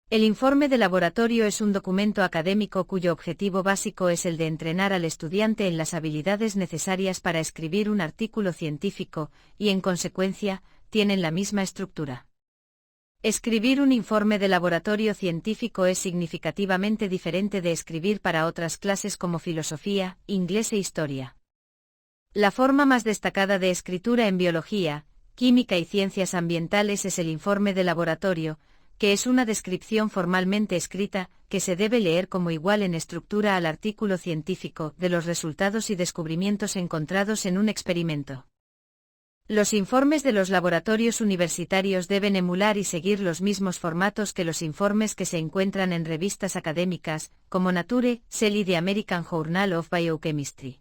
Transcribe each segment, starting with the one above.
El informe de laboratorio es un documento académico cuyo objetivo básico es el de entrenar al estudiante en las habilidades necesarias para escribir un artículo científico, y en consecuencia, tienen la misma estructura. Escribir un informe de laboratorio científico es significativamente diferente de escribir para otras clases como filosofía, inglés e historia. La forma más destacada de escritura en biología, química y ciencias ambientales es el informe de laboratorio, que es una descripción formalmente escrita, que se debe leer como igual en estructura al artículo científico, de los resultados y descubrimientos encontrados en un experimento. Los informes de los laboratorios universitarios deben emular y seguir los mismos formatos que los informes que se encuentran en revistas académicas, como Nature, Cell y The American Journal of Biochemistry.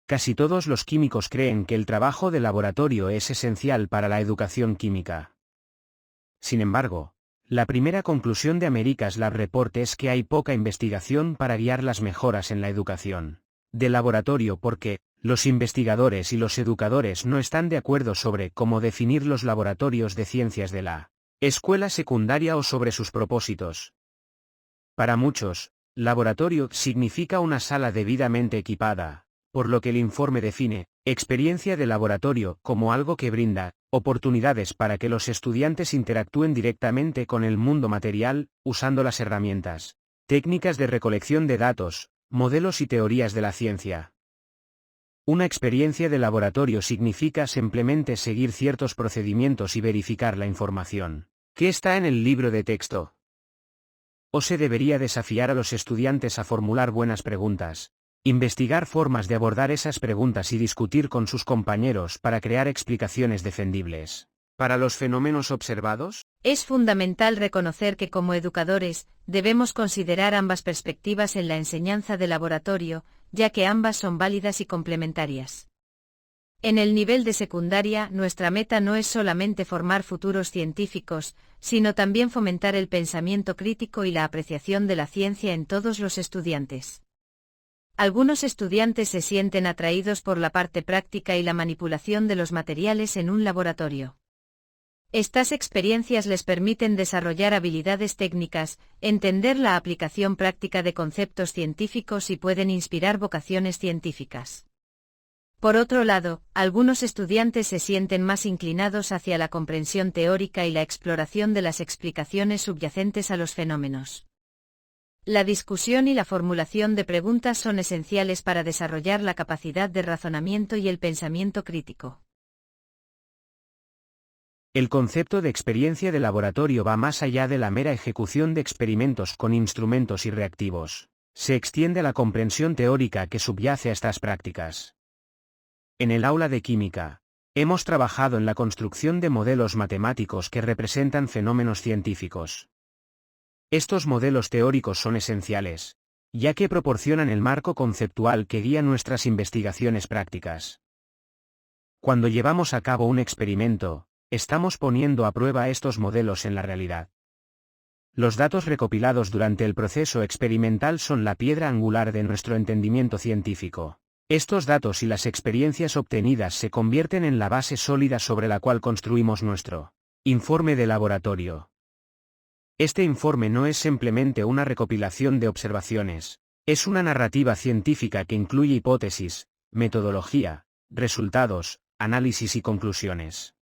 Casi todos los químicos creen que el trabajo de laboratorio es esencial para la educación química. Sin embargo, la primera conclusión de America's Lab Report es que hay poca investigación para guiar las mejoras en la educación de laboratorio porque los investigadores y los educadores no están de acuerdo sobre cómo definir los laboratorios de ciencias de la escuela secundaria o sobre sus propósitos. Para muchos, laboratorio significa una sala debidamente equipada, por lo que el informe define experiencia de laboratorio como algo que brinda oportunidades para que los estudiantes interactúen directamente con el mundo material, usando las herramientas, técnicas de recolección de datos, modelos y teorías de la ciencia. Una experiencia de laboratorio significa simplemente seguir ciertos procedimientos y verificar la información que está en el libro de texto. O se debería desafiar a los estudiantes a formular buenas preguntas, investigar formas de abordar esas preguntas y discutir con sus compañeros para crear explicaciones defendibles para los fenómenos observados. Es fundamental reconocer que como educadores, debemos considerar ambas perspectivas en la enseñanza de laboratorio, ya que ambas son válidas y complementarias. En el nivel de secundaria, nuestra meta no es solamente formar futuros científicos, sino también fomentar el pensamiento crítico y la apreciación de la ciencia en todos los estudiantes. Algunos estudiantes se sienten atraídos por la parte práctica y la manipulación de los materiales en un laboratorio. Estas experiencias les permiten desarrollar habilidades técnicas, entender la aplicación práctica de conceptos científicos y pueden inspirar vocaciones científicas. Por otro lado, algunos estudiantes se sienten más inclinados hacia la comprensión teórica y la exploración de las explicaciones subyacentes a los fenómenos. La discusión y la formulación de preguntas son esenciales para desarrollar la capacidad de razonamiento y el pensamiento crítico. El concepto de experiencia de laboratorio va más allá de la mera ejecución de experimentos con instrumentos y reactivos. Se extiende a la comprensión teórica que subyace a estas prácticas. En el aula de química, hemos trabajado en la construcción de modelos matemáticos que representan fenómenos científicos. Estos modelos teóricos son esenciales, ya que proporcionan el marco conceptual que guía nuestras investigaciones prácticas. Cuando llevamos a cabo un experimento, estamos poniendo a prueba estos modelos en la realidad. Los datos recopilados durante el proceso experimental son la piedra angular de nuestro entendimiento científico. Estos datos y las experiencias obtenidas se convierten en la base sólida sobre la cual construimos nuestro informe de laboratorio. Este informe no es simplemente una recopilación de observaciones, es una narrativa científica que incluye hipótesis, metodología, resultados, análisis y conclusiones.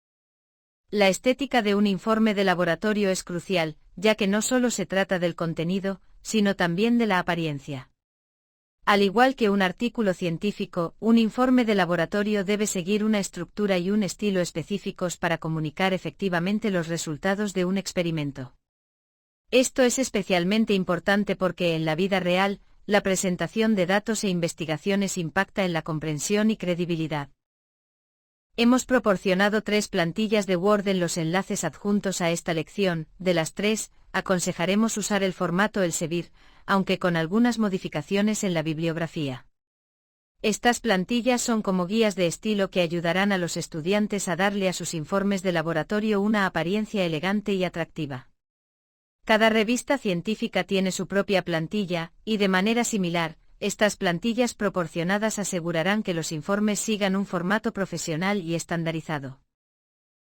La estética de un informe de laboratorio es crucial, ya que no solo se trata del contenido, sino también de la apariencia. Al igual que un artículo científico, un informe de laboratorio debe seguir una estructura y un estilo específicos para comunicar efectivamente los resultados de un experimento. Esto es especialmente importante porque en la vida real, la presentación de datos e investigaciones impacta en la comprensión y credibilidad. Hemos proporcionado 3 plantillas de Word en los enlaces adjuntos a esta lección. De las 3, aconsejaremos usar el formato Elsevier, aunque con algunas modificaciones en la bibliografía. Estas plantillas son como guías de estilo que ayudarán a los estudiantes a darle a sus informes de laboratorio una apariencia elegante y atractiva. Cada revista científica tiene su propia plantilla, y de manera similar, estas plantillas proporcionadas asegurarán que los informes sigan un formato profesional y estandarizado.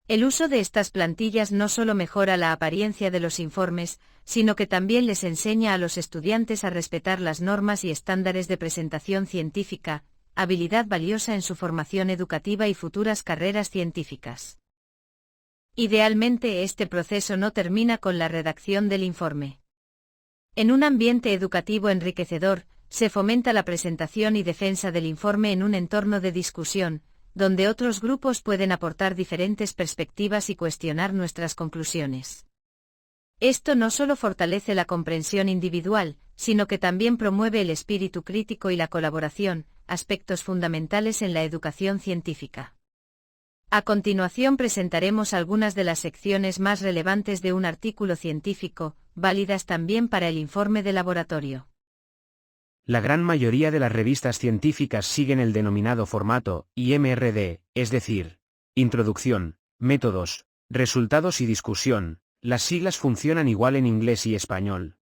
El uso de estas plantillas no solo mejora la apariencia de los informes, sino que también les enseña a los estudiantes a respetar las normas y estándares de presentación científica, habilidad valiosa en su formación educativa y futuras carreras científicas. Idealmente este proceso no termina con la redacción del informe. En un ambiente educativo enriquecedor, se fomenta la presentación y defensa del informe en un entorno de discusión, donde otros grupos pueden aportar diferentes perspectivas y cuestionar nuestras conclusiones. Esto no solo fortalece la comprensión individual, sino que también promueve el espíritu crítico y la colaboración, aspectos fundamentales en la educación científica. A continuación presentaremos algunas de las secciones más relevantes de un artículo científico, válidas también para el informe de laboratorio. La gran mayoría de las revistas científicas siguen el denominado formato IMRD, es decir, Introducción, Métodos, Resultados y Discusión. Las siglas funcionan igual en inglés y español.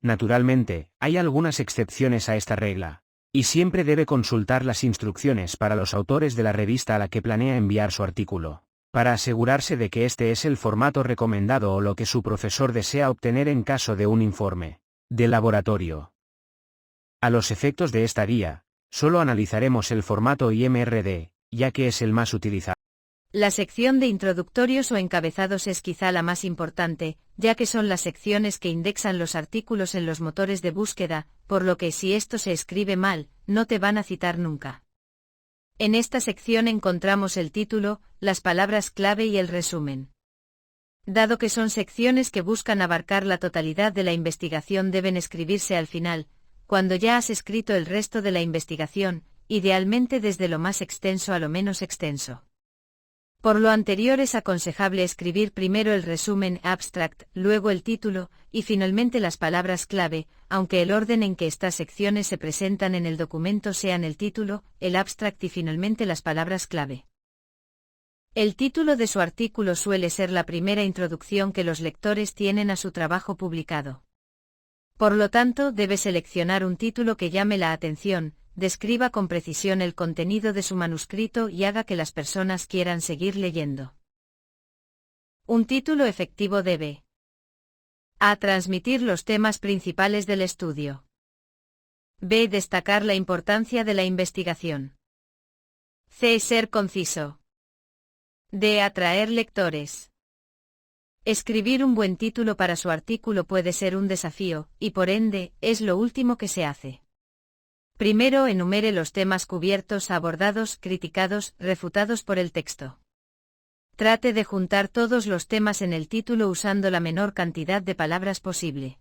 Naturalmente, hay algunas excepciones a esta regla, y siempre debe consultar las instrucciones para los autores de la revista a la que planea enviar su artículo, para asegurarse de que este es el formato recomendado o lo que su profesor desea obtener en caso de un informe de laboratorio. A los efectos de esta guía, solo analizaremos el formato IMRD, ya que es el más utilizado. La sección de introductorios o encabezados es quizá la más importante, ya que son las secciones que indexan los artículos en los motores de búsqueda, por lo que si esto se escribe mal, no te van a citar nunca. En esta sección encontramos el título, las palabras clave y el resumen. Dado que son secciones que buscan abarcar la totalidad de la investigación, deben escribirse al final, cuando ya has escrito el resto de la investigación, idealmente desde lo más extenso a lo menos extenso. Por lo anterior es aconsejable escribir primero el resumen abstract, luego el título, y finalmente las palabras clave, aunque el orden en que estas secciones se presentan en el documento sean el título, el abstract y finalmente las palabras clave. El título de su artículo suele ser la primera introducción que los lectores tienen a su trabajo publicado. Por lo tanto, debe seleccionar un título que llame la atención, describa con precisión el contenido de su manuscrito y haga que las personas quieran seguir leyendo. Un título efectivo debe a. Transmitir los temas principales del estudio. b. Destacar la importancia de la investigación. c. Ser conciso. d. Atraer lectores. Escribir un buen título para su artículo puede ser un desafío, y por ende, es lo último que se hace. Primero enumere los temas cubiertos, abordados, criticados, refutados por el texto. Trate de juntar todos los temas en el título usando la menor cantidad de palabras posible.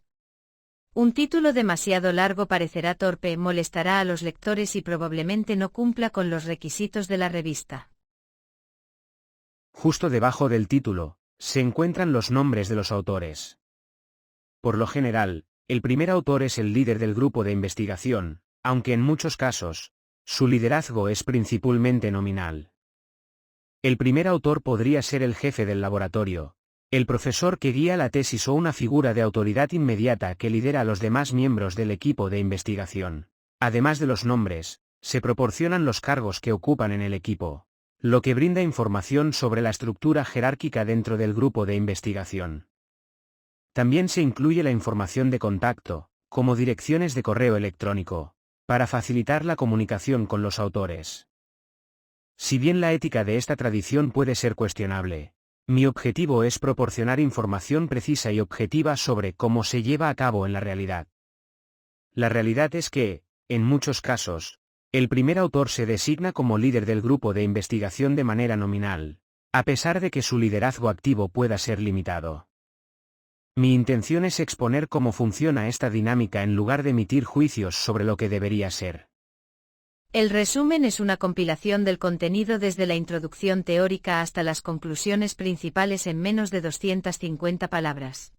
Un título demasiado largo parecerá torpe, molestará a los lectores y probablemente no cumpla con los requisitos de la revista. Justo debajo del título, se encuentran los nombres de los autores. Por lo general, el primer autor es el líder del grupo de investigación, aunque en muchos casos, su liderazgo es principalmente nominal. El primer autor podría ser el jefe del laboratorio, el profesor que guía la tesis o una figura de autoridad inmediata que lidera a los demás miembros del equipo de investigación. Además de los nombres, se proporcionan los cargos que ocupan en el equipo, lo que brinda información sobre la estructura jerárquica dentro del grupo de investigación. También se incluye la información de contacto, como direcciones de correo electrónico, para facilitar la comunicación con los autores. Si bien la ética de esta tradición puede ser cuestionable, mi objetivo es proporcionar información precisa y objetiva sobre cómo se lleva a cabo en la realidad. La realidad es que, en muchos casos, el primer autor se designa como líder del grupo de investigación de manera nominal, a pesar de que su liderazgo activo pueda ser limitado. Mi intención es exponer cómo funciona esta dinámica en lugar de emitir juicios sobre lo que debería ser. El resumen es una compilación del contenido desde la introducción teórica hasta las conclusiones principales en menos de 250 palabras.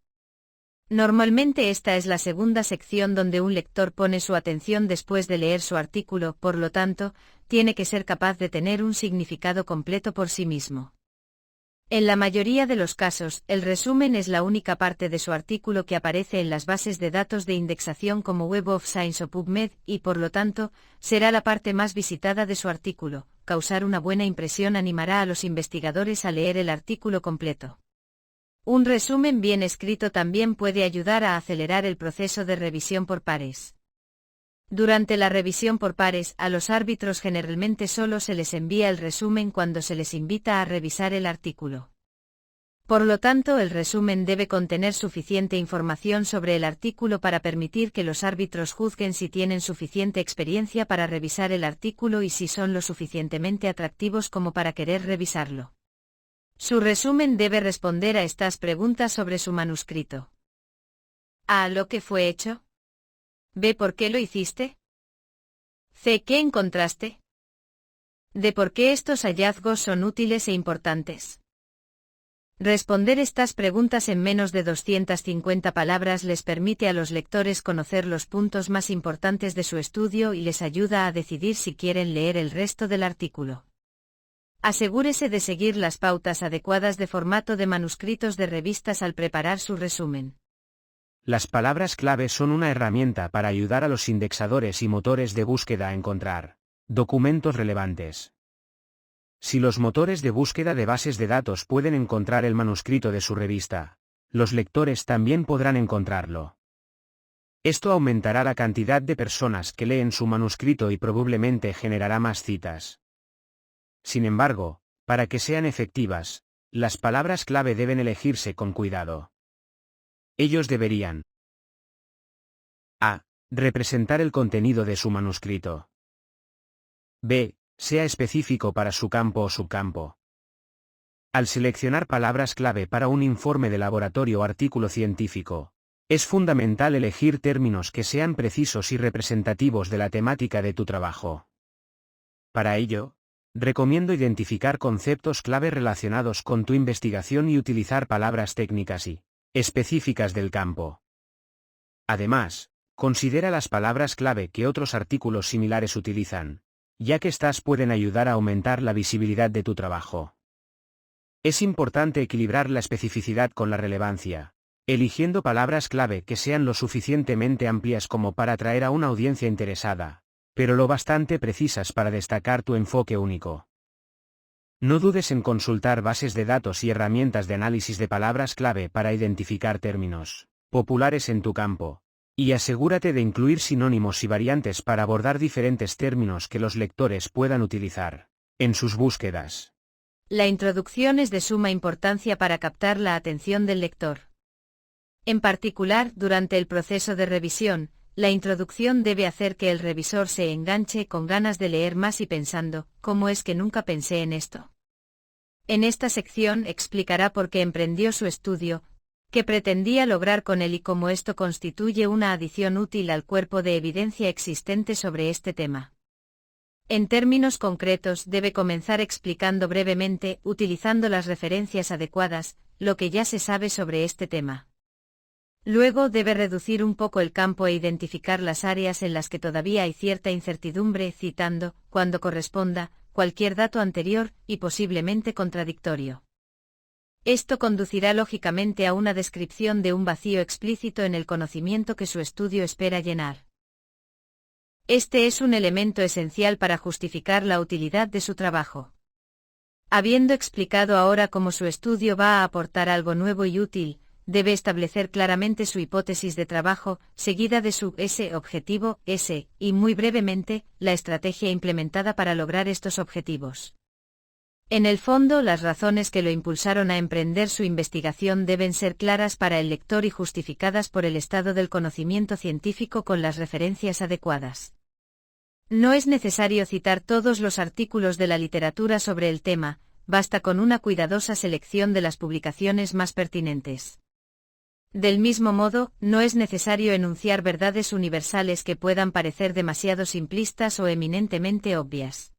Normalmente esta es la segunda sección donde un lector pone su atención después de leer su artículo, por lo tanto, tiene que ser capaz de tener un significado completo por sí mismo. En la mayoría de los casos, el resumen es la única parte de su artículo que aparece en las bases de datos de indexación como Web of Science o PubMed y por lo tanto, será la parte más visitada de su artículo, causar una buena impresión animará a los investigadores a leer el artículo completo. Un resumen bien escrito también puede ayudar a acelerar el proceso de revisión por pares. Durante la revisión por pares, a los árbitros generalmente solo se les envía el resumen cuando se les invita a revisar el artículo. Por lo tanto, el resumen debe contener suficiente información sobre el artículo para permitir que los árbitros juzguen si tienen suficiente experiencia para revisar el artículo y si son lo suficientemente atractivos como para querer revisarlo. Su resumen debe responder a estas preguntas sobre su manuscrito. A. ¿Lo que fue hecho? B. ¿Por qué lo hiciste? C. ¿Qué encontraste? D. ¿Por qué estos hallazgos son útiles e importantes? Responder estas preguntas en menos de 250 palabras les permite a los lectores conocer los puntos más importantes de su estudio y les ayuda a decidir si quieren leer el resto del artículo. Asegúrese de seguir las pautas adecuadas de formato de manuscritos de revistas al preparar su resumen. Las palabras clave son una herramienta para ayudar a los indexadores y motores de búsqueda a encontrar documentos relevantes. Si los motores de búsqueda de bases de datos pueden encontrar el manuscrito de su revista, los lectores también podrán encontrarlo. Esto aumentará la cantidad de personas que leen su manuscrito y probablemente generará más citas. Sin embargo, para que sean efectivas, las palabras clave deben elegirse con cuidado. Ellos deberían: A. Representar el contenido de su manuscrito. B. Sea específico para su campo o subcampo. Al seleccionar palabras clave para un informe de laboratorio o artículo científico, es fundamental elegir términos que sean precisos y representativos de la temática de tu trabajo. Para ello, recomiendo identificar conceptos clave relacionados con tu investigación y utilizar palabras técnicas y específicas del campo. Además, considera las palabras clave que otros artículos similares utilizan, ya que estas pueden ayudar a aumentar la visibilidad de tu trabajo. Es importante equilibrar la especificidad con la relevancia, eligiendo palabras clave que sean lo suficientemente amplias como para atraer a una audiencia interesada, pero lo bastante precisas para destacar tu enfoque único. No dudes en consultar bases de datos y herramientas de análisis de palabras clave para identificar términos populares en tu campo, y asegúrate de incluir sinónimos y variantes para abordar diferentes términos que los lectores puedan utilizar en sus búsquedas. La introducción es de suma importancia para captar la atención del lector. En particular, durante el proceso de revisión, la introducción debe hacer que el revisor se enganche con ganas de leer más y pensando, ¿cómo es que nunca pensé en esto? En esta sección explicará por qué emprendió su estudio, qué pretendía lograr con él y cómo esto constituye una adición útil al cuerpo de evidencia existente sobre este tema. En términos concretos, debe comenzar explicando brevemente, utilizando las referencias adecuadas, lo que ya se sabe sobre este tema. Luego debe reducir un poco el campo e identificar las áreas en las que todavía hay cierta incertidumbre, citando, cuando corresponda, cualquier dato anterior y posiblemente contradictorio. Esto conducirá lógicamente a una descripción de un vacío explícito en el conocimiento que su estudio espera llenar. Este es un elemento esencial para justificar la utilidad de su trabajo. Habiendo explicado ahora cómo su estudio va a aportar algo nuevo y útil, debe establecer claramente su hipótesis de trabajo, seguida de su objetivo, y muy brevemente, la estrategia implementada para lograr estos objetivos. En el fondo, las razones que lo impulsaron a emprender su investigación deben ser claras para el lector y justificadas por el estado del conocimiento científico con las referencias adecuadas. No es necesario citar todos los artículos de la literatura sobre el tema, basta con una cuidadosa selección de las publicaciones más pertinentes. Del mismo modo, no es necesario enunciar verdades universales que puedan parecer demasiado simplistas o eminentemente obvias.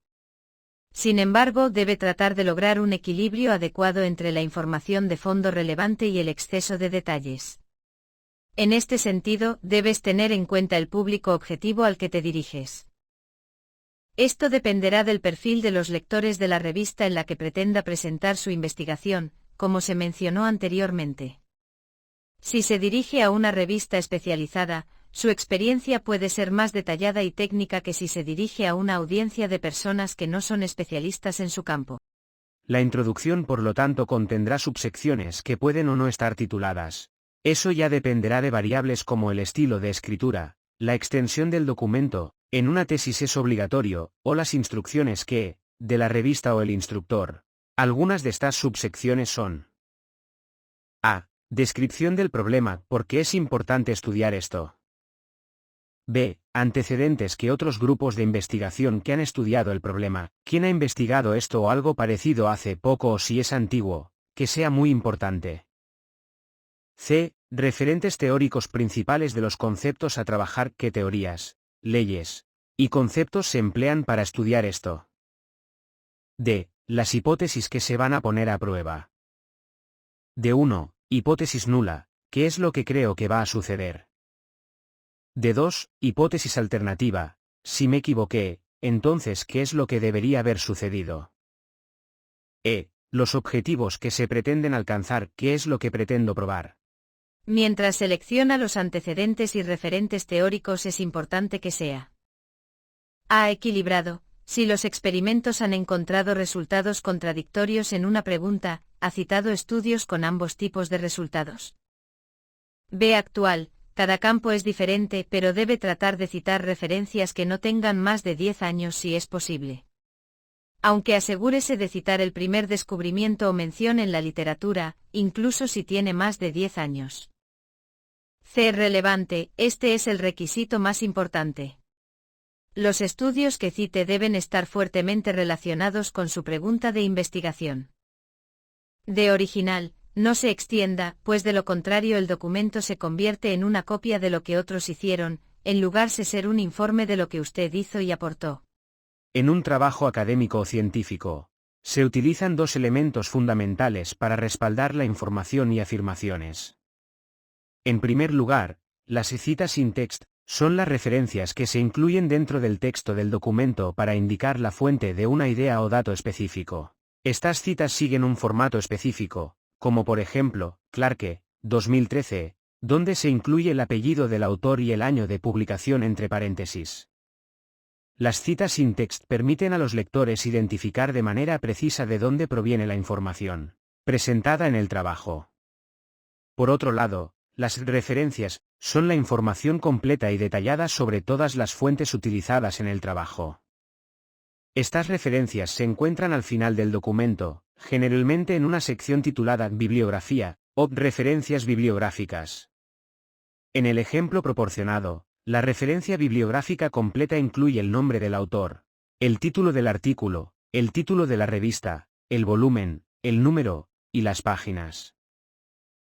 Sin embargo, debe tratar de lograr un equilibrio adecuado entre la información de fondo relevante y el exceso de detalles. En este sentido, debes tener en cuenta el público objetivo al que te diriges. Esto dependerá del perfil de los lectores de la revista en la que pretenda presentar su investigación, como se mencionó anteriormente. Si se dirige a una revista especializada, su experiencia puede ser más detallada y técnica que si se dirige a una audiencia de personas que no son especialistas en su campo. La introducción, por lo tanto, contendrá subsecciones que pueden o no estar tituladas. Eso ya dependerá de variables como el estilo de escritura, la extensión del documento, en una tesis es obligatorio, o las instrucciones que, de la revista o el instructor. Algunas de estas subsecciones son: A. Descripción del problema, ¿por qué es importante estudiar esto? B. Antecedentes que otros grupos de investigación que han estudiado el problema, ¿quién ha investigado esto o algo parecido hace poco o si es antiguo, que sea muy importante? C. Referentes teóricos principales de los conceptos a trabajar, ¿qué teorías, leyes y conceptos se emplean para estudiar esto? D. Las hipótesis que se van a poner a prueba. D1. Hipótesis nula, ¿qué es lo que creo que va a suceder? D2. Hipótesis alternativa, si me equivoqué, entonces ¿qué es lo que debería haber sucedido? E. Los objetivos que se pretenden alcanzar, ¿qué es lo que pretendo probar? Mientras selecciona los antecedentes y referentes teóricos es importante que sea A. Equilibrado. Si los experimentos han encontrado resultados contradictorios en una pregunta, ha citado estudios con ambos tipos de resultados. B. Actual. Cada campo es diferente, pero debe tratar de citar referencias que no tengan más de 10 años si es posible. Aunque asegúrese de citar el primer descubrimiento o mención en la literatura, incluso si tiene más de 10 años. C. Relevante. Este es el requisito más importante. Los estudios que cite deben estar fuertemente relacionados con su pregunta de investigación. D. Original. No se extienda, pues de lo contrario el documento se convierte en una copia de lo que otros hicieron, en lugar de ser un informe de lo que usted hizo y aportó. En un trabajo académico o científico, se utilizan dos elementos fundamentales para respaldar la información y afirmaciones. En primer lugar, las citas in text son las referencias que se incluyen dentro del texto del documento para indicar la fuente de una idea o dato específico. Estas citas siguen un formato específico, como por ejemplo, Clarke, 2013, donde se incluye el apellido del autor y el año de publicación entre paréntesis. Las citas in text permiten a los lectores identificar de manera precisa de dónde proviene la información presentada en el trabajo. Por otro lado, las referencias son la información completa y detallada sobre todas las fuentes utilizadas en el trabajo. Estas referencias se encuentran al final del documento, generalmente en una sección titulada Bibliografía, o Referencias bibliográficas. En el ejemplo proporcionado, la referencia bibliográfica completa incluye el nombre del autor, el título del artículo, el título de la revista, el volumen, el número, y las páginas.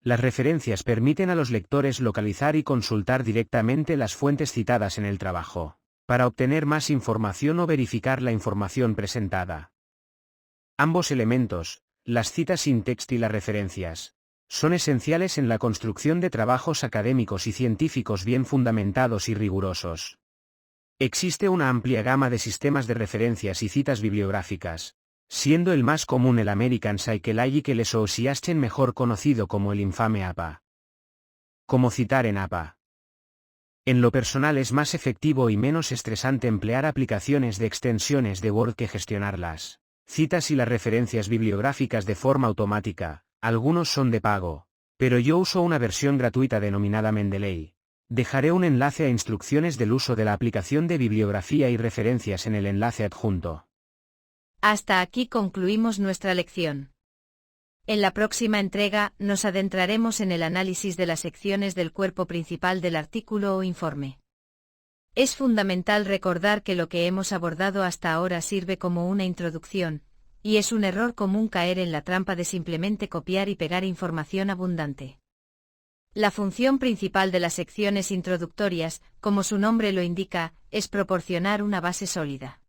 Las referencias permiten a los lectores localizar y consultar directamente las fuentes citadas en el trabajo, para obtener más información o verificar la información presentada. Ambos elementos, las citas in text y las referencias, son esenciales en la construcción de trabajos académicos y científicos bien fundamentados y rigurosos. Existe una amplia gama de sistemas de referencias y citas bibliográficas, siendo el más común el American Psychological Association, mejor conocido como el infame APA. ¿Cómo citar en APA? En lo personal es más efectivo y menos estresante emplear aplicaciones de extensiones de Word que gestionarlas. Citas y las referencias bibliográficas de forma automática. Algunos son de pago, pero yo uso una versión gratuita denominada Mendeley. Dejaré un enlace a instrucciones del uso de la aplicación de bibliografía y referencias en el enlace adjunto. Hasta aquí concluimos nuestra lección. En la próxima entrega nos adentraremos en el análisis de las secciones del cuerpo principal del artículo o informe. Es fundamental recordar que lo que hemos abordado hasta ahora sirve como una introducción, y es un error común caer en la trampa de simplemente copiar y pegar información abundante. La función principal de las secciones introductorias, como su nombre lo indica, es proporcionar una base sólida.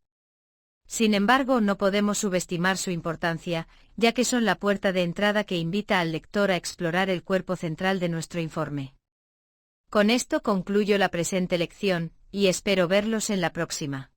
Sin embargo, no podemos subestimar su importancia, ya que son la puerta de entrada que invita al lector a explorar el cuerpo central de nuestro informe. Con esto concluyo la presente lección, y espero verlos en la próxima.